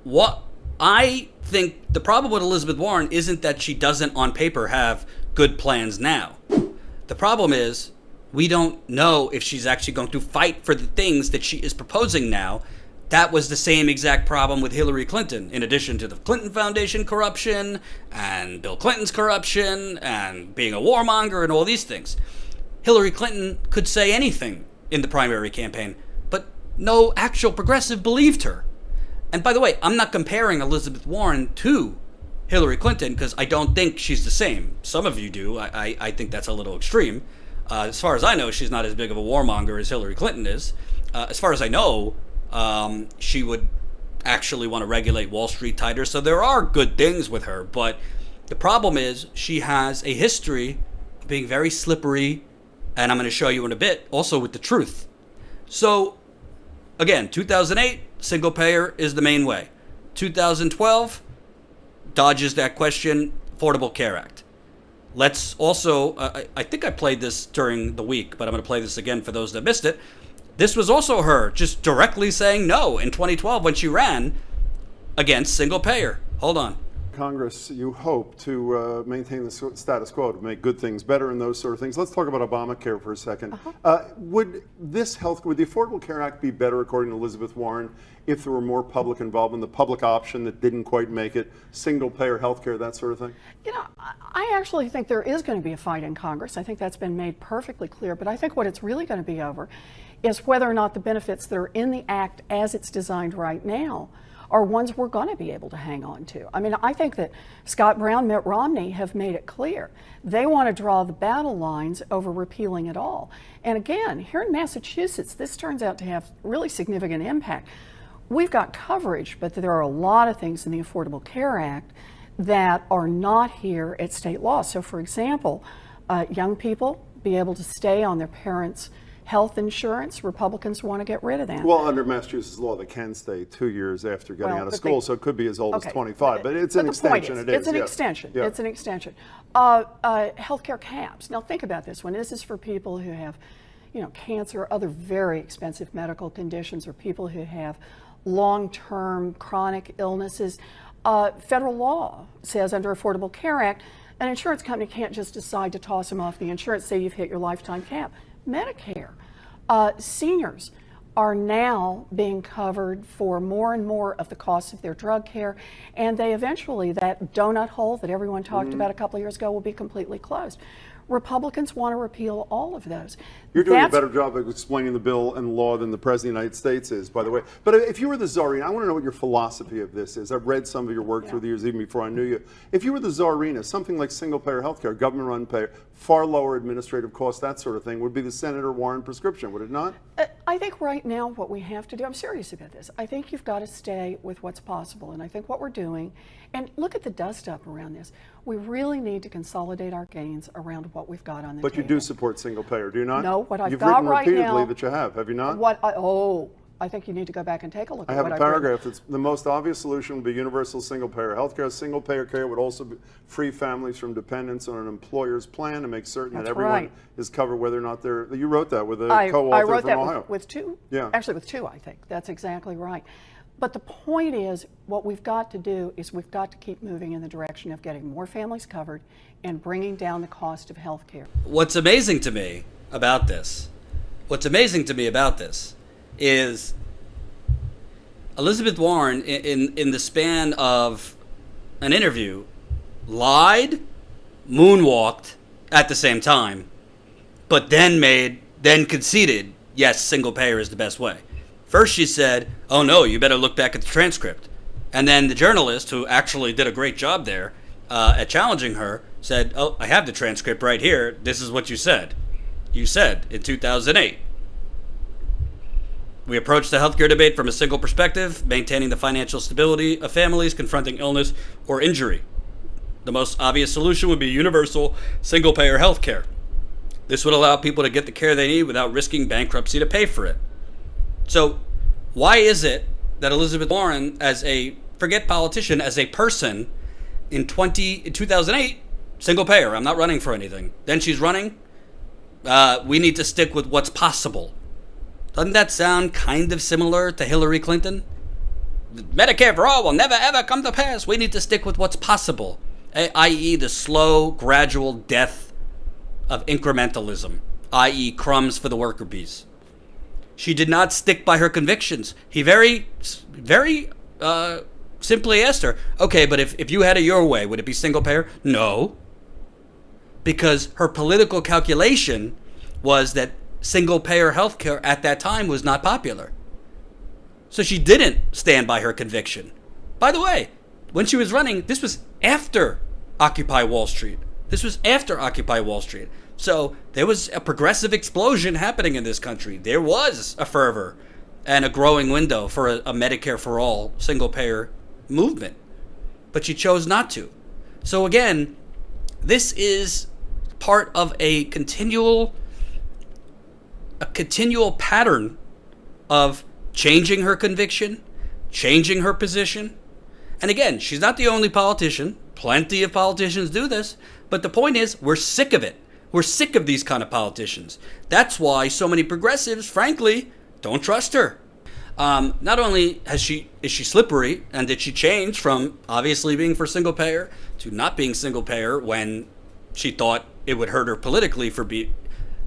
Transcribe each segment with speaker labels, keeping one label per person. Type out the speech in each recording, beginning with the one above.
Speaker 1: what I think the problem with Elizabeth Warren isn't that she doesn't on paper have good plans now. The problem is we don't know if she's actually going to fight for the things that she is proposing now. That was the same exact problem with Hillary Clinton, in addition to the Clinton Foundation corruption and Bill Clinton's corruption and being a warmonger and all these things. Hillary Clinton could say anything in the primary campaign, but no actual progressive believed her. And by the way, I'm not comparing Elizabeth Warren to Hillary Clinton because I don't think she's the same. Some of you do. I think that's a little extreme. As far as I know, she's not as big of a warmonger as Hillary Clinton is. As far as I know, she would actually want to regulate Wall Street tighter. So there are good things with her. But the problem is she has a history of being very slippery. And I'm going to show you in a bit, also with the truth. So, again, 2008, single payer is the main way. 2012, dodges that question, Affordable Care Act. Let's also, I think I played this during the week, but I'm going to play this again for those that missed it. This was also her just directly saying no in 2012 when she ran against single payer. Hold on.
Speaker 2: Congress, you hope to maintain the status quo, to make good things better and those sort of things. Let's talk about Obamacare for a second. Would the Affordable Care Act be better, according to Elizabeth Warren, if there were more public involvement, the public option that didn't quite make it, single-payer health care, that sort of thing?
Speaker 3: You know, I actually think there is going to be a fight in Congress. I think that's been made perfectly clear. But I think what it's really going to be over is whether or not the benefits that are in the Act as it's designed right now are ones we're going to be able to hang on to. I mean, I think that Scott Brown, Mitt Romney have made it clear. They want to draw the battle lines over repealing it all. And again, here in Massachusetts, this turns out to have really significant impact. We've got coverage, but there are a lot of things in the Affordable Care Act that are not here at state law. So for example, young people be able to stay on their parents' health insurance. Republicans want to get rid of that.
Speaker 2: Well, under Massachusetts law, they can stay 2 years after getting out of school, so it could be as old as 25. But it's an extension.
Speaker 3: It's an extension. It's an extension. Healthcare caps. Now think about this one. This is for people who have, you know, cancer, other very expensive medical conditions, or people who have long-term chronic illnesses. Federal law says under Affordable Care Act, an insurance company can't just decide to toss them off the insurance, say you've hit your lifetime cap. Medicare. Seniors are now being covered for more and more of the costs of their drug care, and they eventually, that donut hole that everyone talked about a couple of years ago, will be completely closed. Republicans want to repeal all of those.
Speaker 2: You're doing a better job of explaining the bill and law than the President of the United States is, by the way. But if you were the czarina, I want to know what your philosophy of this is. I've read some of your work through the years, even before I knew you. If you were the czarina, something like single-payer healthcare, government-run payer, far lower administrative costs, that sort of thing, would be the Senator Warren prescription, would it not?
Speaker 3: I think right now what we have to do, I'm serious about this, I think you've got to stay with what's possible. And I think what we're doing, and look at the dust up around this, we really need to consolidate our gains around what we've got on the table.
Speaker 2: But you do support single-payer, do you not?
Speaker 3: No, what I've
Speaker 2: You've
Speaker 3: got
Speaker 2: written
Speaker 3: right
Speaker 2: repeatedly
Speaker 3: now,
Speaker 2: that you have you not?
Speaker 3: I think you need to go back and take a look
Speaker 2: I
Speaker 3: at
Speaker 2: have
Speaker 3: what
Speaker 2: a
Speaker 3: I've written.
Speaker 2: paragraph that's the most obvious solution would be universal single-payer healthcare. Single-payer care would also free families from dependence on an employer's plan to make certain that everyone is covered, whether or not they're. You wrote that with a co-author from Ohio.
Speaker 3: With two.
Speaker 2: Yeah.
Speaker 3: Actually, with two, I think. That's exactly right. But the point is, what we've got to do is we've got to keep moving in the direction of getting more families covered and bringing down the cost of health care.
Speaker 1: What's amazing to me about this is Elizabeth Warren, in the span of an interview, lied, moonwalked at the same time, but then conceded, yes, single payer is the best way. First she said, oh no, you better look back at the transcript. And then the journalist, who actually did a great job there at challenging her, said, oh, I have the transcript right here. This is what you said. You said in 2008. We approach the healthcare debate from a single perspective, maintaining the financial stability of families confronting illness or injury. The most obvious solution would be universal single-payer healthcare. This would allow people to get the care they need without risking bankruptcy to pay for it. So why is it that Elizabeth Warren, forget politician, as a person in 2008, single payer, I'm not running for anything. Then she's running, we need to stick with what's possible. Doesn't that sound kind of similar to Hillary Clinton? Medicare for all will never ever come to pass. We need to stick with what's possible, i.e. the slow, gradual death of incrementalism, i.e. crumbs for the worker bees. She did not stick by her convictions. He very simply asked her, okay, but if you had it your way, would it be single payer? No. Because her political calculation was that single payer healthcare at that time was not popular. So she didn't stand by her conviction. By the way, when she was running, this was after Occupy Wall Street. This was after Occupy Wall Street. So there was a progressive explosion happening in this country. There was a fervor and a growing window for a Medicare for all single payer movement. But she chose not to. So again, this is part of a continual pattern of changing her conviction, changing her position. And again, she's not the only politician. Plenty of politicians do this. But the point is, we're sick of it. We're sick of these kind of politicians. That's why so many progressives, frankly, don't trust her. Not only is she slippery, and did she change from obviously being for single payer to not being single payer when she thought it would hurt her politically for being...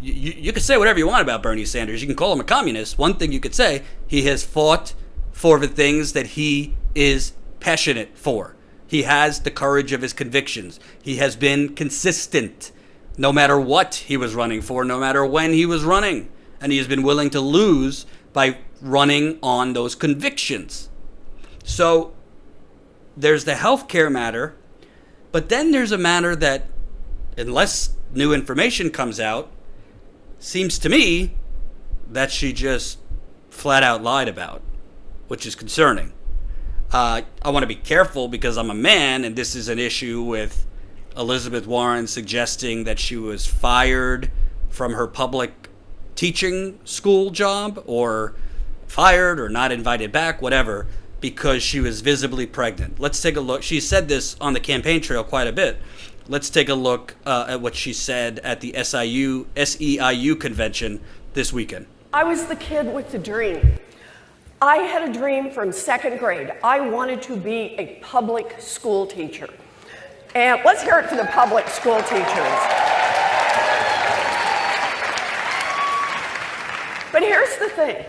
Speaker 1: You could say whatever you want about Bernie Sanders. You can call him a communist. One thing you could say, he has fought for the things that he is passionate for. He has the courage of his convictions. He has been consistent no matter what he was running for, no matter when he was running. And he has been willing to lose by running on those convictions. So there's the healthcare matter, but then there's a matter that, unless new information comes out, seems to me that she just flat out lied about, which is concerning. I want to be careful because I'm a man, and this is an issue with Elizabeth Warren suggesting that she was fired from her public teaching school job, or fired or not invited back, whatever, because she was visibly pregnant. Let's take a look. She said this on the campaign trail quite a bit. Let's take a look at what she said at the SEIU convention this weekend.
Speaker 4: I was the kid with the dream. I had a dream from second grade. I wanted to be a public school teacher. And let's hear it for the public school teachers. But here's the thing.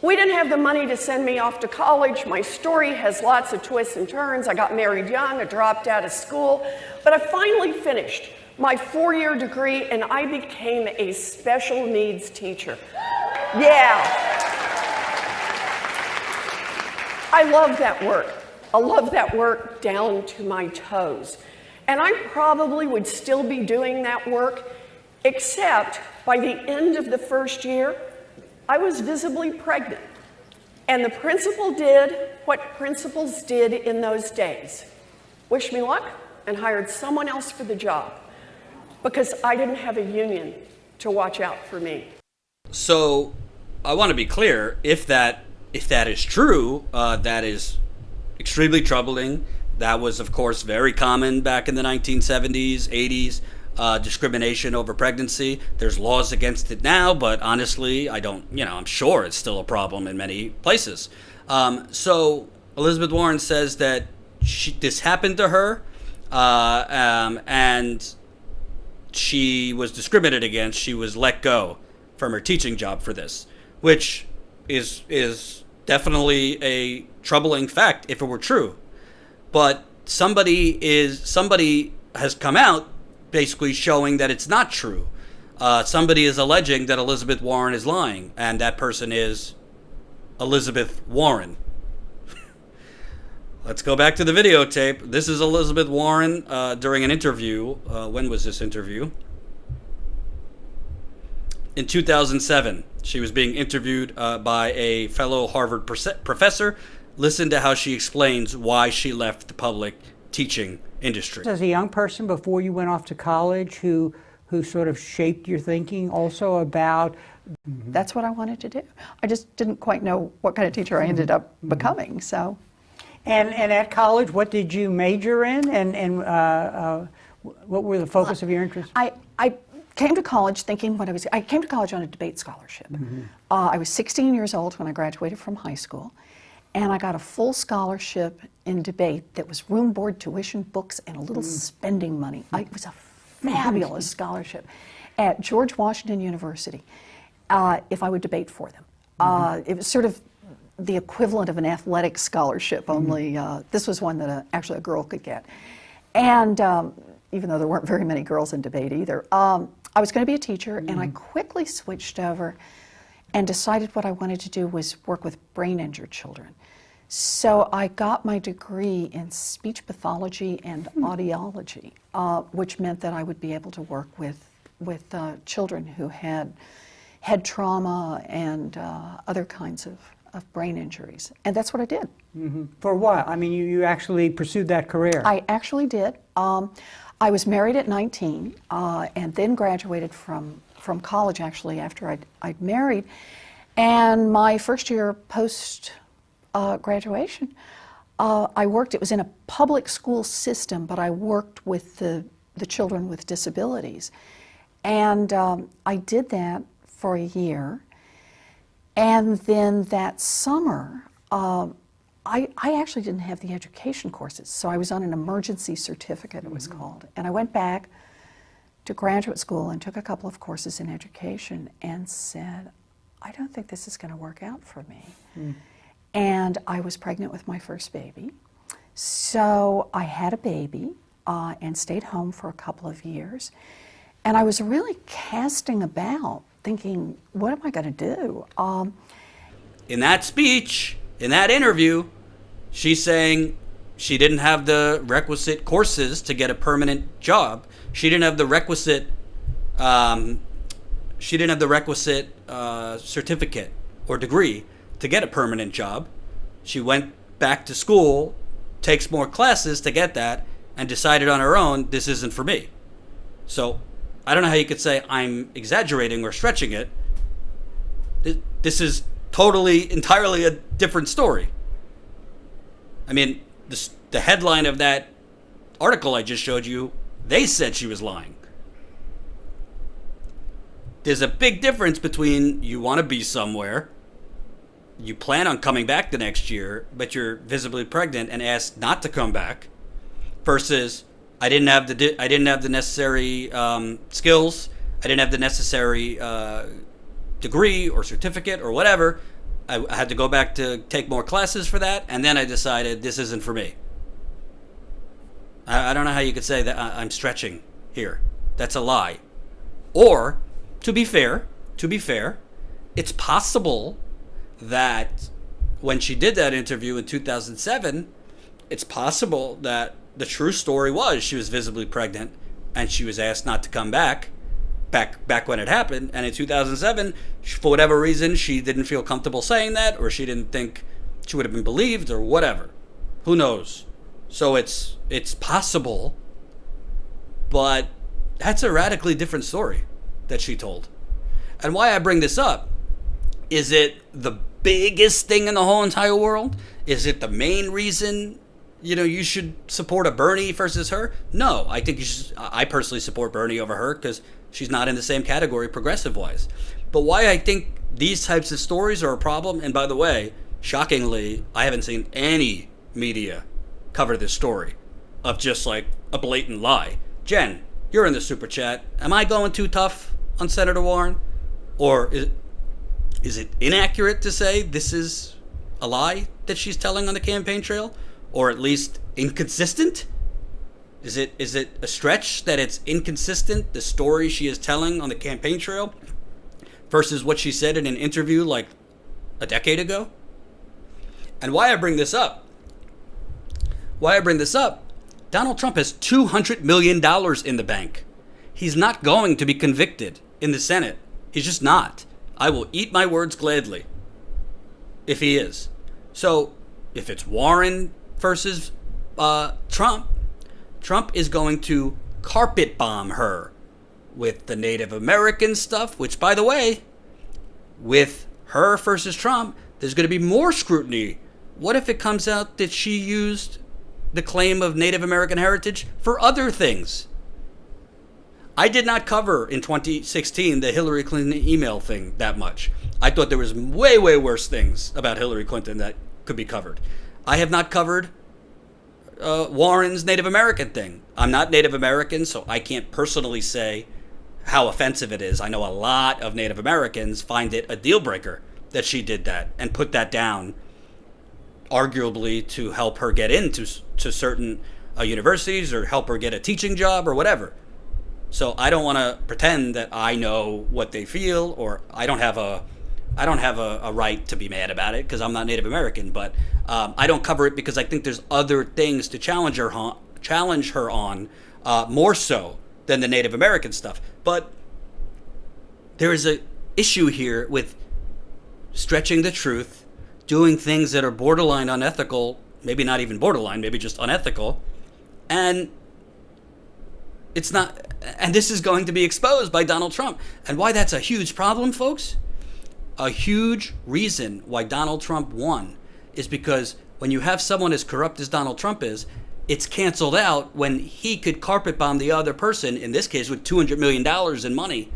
Speaker 4: We didn't have the money to send me off to college. My story has lots of twists and turns. I got married young, I dropped out of school, but I finally finished my 4-year degree and I became a special needs teacher. Yeah. I love that work. I love that work down to my toes. And I probably would still be doing that work, except by the end of the first year, I was visibly pregnant. And the principal did what principals did in those days. Wish me luck and hired someone else for the job because I didn't have a union to watch out for me.
Speaker 1: So I want to be clear, if that is true, that is extremely troubling. That was, of course, very common back in the 1970s, 80s. Discrimination over pregnancy. There's laws against it now, but honestly, I'm sure it's still a problem in many places. So Elizabeth Warren says that this happened to her, and she was discriminated against. She was let go from her teaching job for this, which is definitely a troubling fact if it were true. But somebody has come out basically showing that it's not true. Somebody is alleging that Elizabeth Warren is lying, and that person is Elizabeth Warren. Let's go back to the videotape. This is Elizabeth Warren during an interview. When was this interview? In 2007. She was being interviewed by a fellow Harvard professor. Listen to how she explains why she left the public teaching industry.
Speaker 5: As a young person before you went off to college who sort of shaped your thinking also about...
Speaker 3: That's what I wanted to do. I just didn't quite know what kind of teacher I ended up becoming, so.
Speaker 5: And at college, what did you major in, and what were the focus of your interests?
Speaker 3: I came to college thinking I came to college on a debate scholarship. I was 16 years old when I graduated from high school, and I got a full scholarship in debate that was room, board, tuition, books, and a little spending money. It was a fabulous scholarship at George Washington University if I would debate for them. It was sort of the equivalent of an athletic scholarship, only this was one that actually a girl could get. And even though there weren't very many girls in debate either, I was going to be a teacher, and I quickly switched over and decided what I wanted to do was work with brain-injured children. So I got my degree in speech pathology and audiology, which meant that I would be able to work with children who had head trauma and other kinds of brain injuries. And that's what I did.
Speaker 5: For a while. I mean, you actually pursued that career.
Speaker 3: I actually did. I was married at 19 and then graduated from college, actually, after I'd married. And my first year post graduation, I worked, it was in a public school system, but I worked with the children with disabilities. And I did that for a year. And then that summer, I actually didn't have the education courses, so I was on an emergency certificate, it was called. And I went back to graduate school and took a couple of courses in education and said, I don't think this is going to work out for me. And I was pregnant with my first baby. So I had a baby and stayed home for a couple of years. And I was really casting about, thinking, what am I going to do?
Speaker 1: In that speech, in that interview, she's saying she didn't have the requisite courses to get a permanent job. She didn't have the requisite. Certificate or degree to get a permanent job. She went back to school, takes more classes to get that, and decided on her own, this isn't for me. So I don't know how you could say I'm exaggerating or stretching it. This is entirely a different story. I mean, the headline of that article I just showed you, they said she was lying. There's a big difference between you want to be somewhere, you plan on coming back the next year, but you're visibly pregnant and asked not to come back, versus I didn't have the necessary skills, I didn't have the necessary degree or certificate or whatever. I had to go back to take more classes for that, and then I decided this isn't for me. I don't know how you could say that I'm stretching here. That's a lie. Or, to be fair, it's possible that when she did that interview in 2007, it's possible that the true story was she was visibly pregnant and she was asked not to come back when it happened. And in 2007, for whatever reason, she didn't feel comfortable saying that, or she didn't think she would have been believed, or whatever. Who knows? So it's possible, but that's a radically different story that she told. And why I bring this up, is it the biggest thing in the whole entire world? Is it the main reason, you should support a Bernie versus her? No, I think I personally support Bernie over her because she's not in the same category progressive-wise. But why I think these types of stories are a problem, and by the way, shockingly, I haven't seen any media cover this story of just like a blatant lie. Jen, you're in the super chat. Am I going too tough on Senator Warren? Or is it inaccurate to say this is a lie that she's telling on the campaign trail? Or at least inconsistent? Is it a stretch that it's inconsistent, the story she is telling on the campaign trail, versus what she said in an interview like a decade ago? And why I bring this up, Donald Trump has $200 million in the bank. He's not going to be convicted in the Senate. He's just not. I will eat my words gladly if he is. So if it's Warren versus Trump is going to carpet bomb her with the Native American stuff, which, by the way, with her versus Trump, there's going to be more scrutiny. What if it comes out that she used the claim of Native American heritage for other things? I did not cover in 2016 the Hillary Clinton email thing that much. I thought there was way, way worse things about Hillary Clinton that could be covered. I have not covered Warren's Native American thing. I'm not Native American, so I can't personally say how offensive it is. I know a lot of Native Americans find it a deal breaker that she did that and put that down, arguably to help her get into certain universities or help her get a teaching job or whatever. So I don't want to pretend that I know what they feel, or I don't have a right to be mad about it because I'm not Native American. But I don't cover it because I think there's other things to challenge her on, more so than the Native American stuff. But there is a issue here with stretching the truth, doing things that are borderline unethical, maybe not even borderline, maybe just unethical, and it's not. And this is going to be exposed by Donald Trump. And why that's a huge problem, folks? A huge reason why Donald Trump won is because when you have someone as corrupt as Donald Trump is, it's canceled out when he could carpet bomb the other person, in this case with $200 million in money,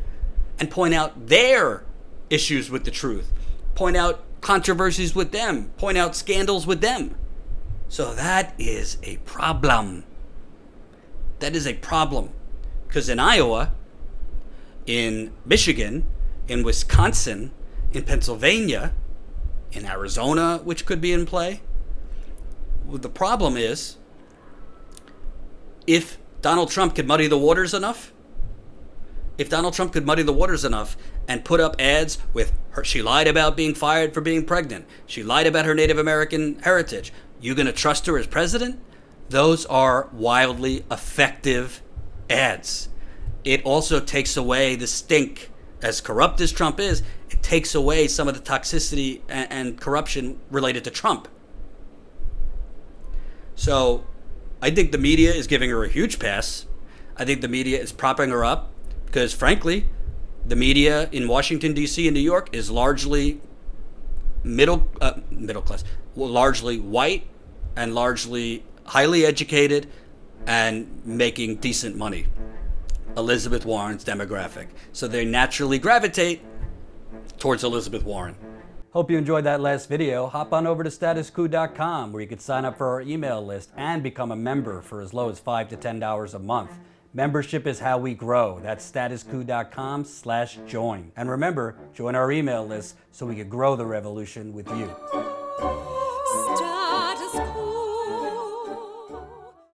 Speaker 1: and point out their issues with the truth, point out controversies with them, point out scandals with them. So that is a problem. That is a problem. Because in Iowa, in Michigan, in Wisconsin, in Pennsylvania, in Arizona, which could be in play, well, the problem is, if Donald Trump could muddy the waters enough, and put up ads with her, she lied about being fired for being pregnant, she lied about her Native American heritage, you going to trust her as president? Those are wildly effective ads. It also takes away the stink. As corrupt as Trump is, it takes away some of the toxicity and corruption related to Trump. So I think the media is giving her a huge pass. I think the media is propping her up because, frankly, the media in Washington, D.C. and New York is largely middle class, largely white and largely highly educated and making decent money. Elizabeth Warren's demographic. So they naturally gravitate towards Elizabeth Warren.
Speaker 6: Hope you enjoyed that last video. Hop on over to statuscoup.com where you can sign up for our email list and become a member for as low as $5 to $10 a month. Membership is how we grow. That's statuscoup.com/join. And remember, join our email list so we can grow the revolution with you.